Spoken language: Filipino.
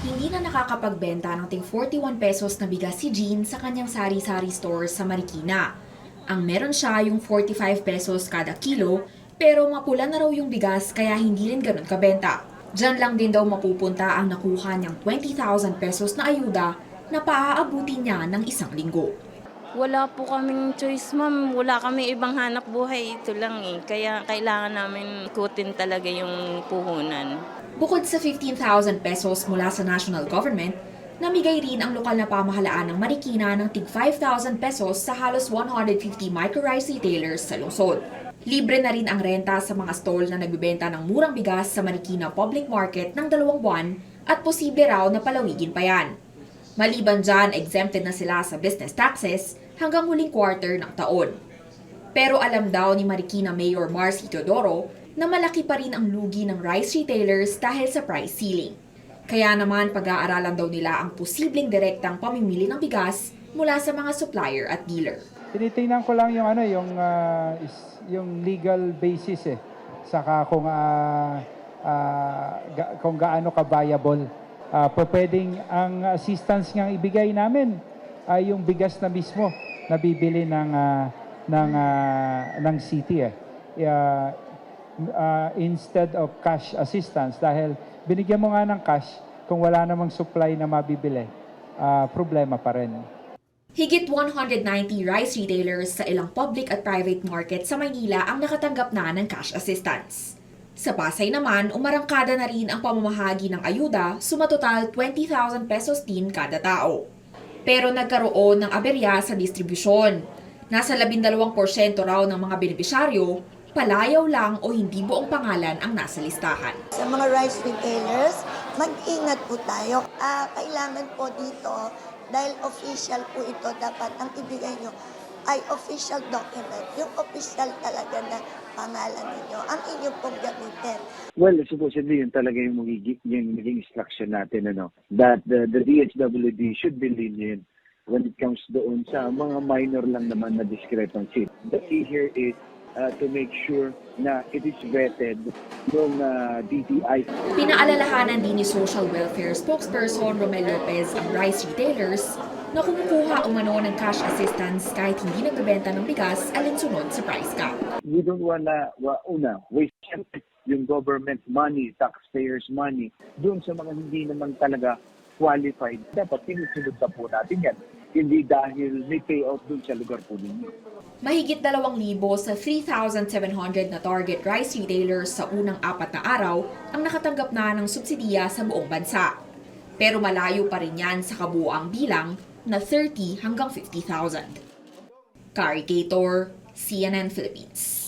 Hindi na nakakapagbenta ng ting 41 pesos na bigas si Jean sa kanyang sari-sari store sa Marikina. Ang meron siya yung 45 pesos kada kilo, pero mapula na raw yung bigas kaya hindi rin ganun kabenta. Diyan lang din daw mapupunta ang nakuha niyang 20,000 pesos na ayuda na paaabutin niya ng isang linggo. Wala po kaming choice, ma'am. Wala kami ibang hanap buhay. Ito lang eh. Kaya kailangan namin ikutin talaga yung puhunan. Bukod sa 15,000 pesos mula sa national government, namigay rin ang lokal na pamahalaan ng Marikina ng tig 5,000 pesos sa halos 150 micro-rice retailers sa lungsod. Libre na rin ang renta sa mga stall na nagbibenta ng murang bigas sa Marikina Public Market ng 2 buwan at posible raw na palawigin pa yan. Maliban dyan, exempted na sila sa business taxes hanggang huling quarter ng taon. Pero alam daw ni Marikina Mayor Marcy Teodoro na malaki pa rin ang lugi ng rice retailers dahil sa price ceiling. Kaya naman pag-aaralan daw nila ang posibleng direktang pamimili ng bigas mula sa mga supplier at dealer. Tinitingnan ko lang yung yung legal basis saka kung gaano ka viable. Pwedeng ang assistance ngang ibigay namin ay yung bigas na mismo na bibili ng city instead of cash assistance dahil binigyan mo nga ng cash kung wala namang supply na mabibili, problema pa rin. Higit 190 rice retailers sa ilang public at private market sa Maynila ang nakatanggap na ng cash assistance. Sa Pasay naman, umarangkada na rin ang pamamahagi ng ayuda, sumatotal 20,000 pesos din kada tao. Pero nagkaroon ng aberya sa distribusyon. Nasa 12% raw ng mga benepisyaryo, palayaw lang o hindi buong pangalan ang nasa listahan. Sa mga rice retailers, mag-ingat po tayo. Kailangan po dito, dahil official po ito, dapat ang ibigay nyo ay official document. Yung official talaga na pangalan ninyo, ang inyong pong gamitin. Well, supposedly yun talaga yung maging instruction natin, that the DHWD should be lenient when it comes doon sa mga minor lang naman na discrepancy. The key here is to make sure na it is vetted ng DTI. Pinaalalahanan din ni Social Welfare Spokesperson Romel Lopez ang rice retailers na kumukuha umano ng cash assistance kahit hindi nagbebenta ng bigas alinsunod sa price cap. We don't wanna, waste yung government money, taxpayers money, doon sa mga hindi naman talaga qualified. Dapat sinusunod na po natin yan. Hindi dahil may payout doon sa lugar po ninyo. Mahigit 2,000 sa 3,700 na target rice retailers sa unang 4 na araw ang nakatanggap na ng subsidiya sa buong bansa. Pero malayo pa rin yan sa kabuuang bilang na 30 hanggang 50,000. Kari Gator, CNN Philippines.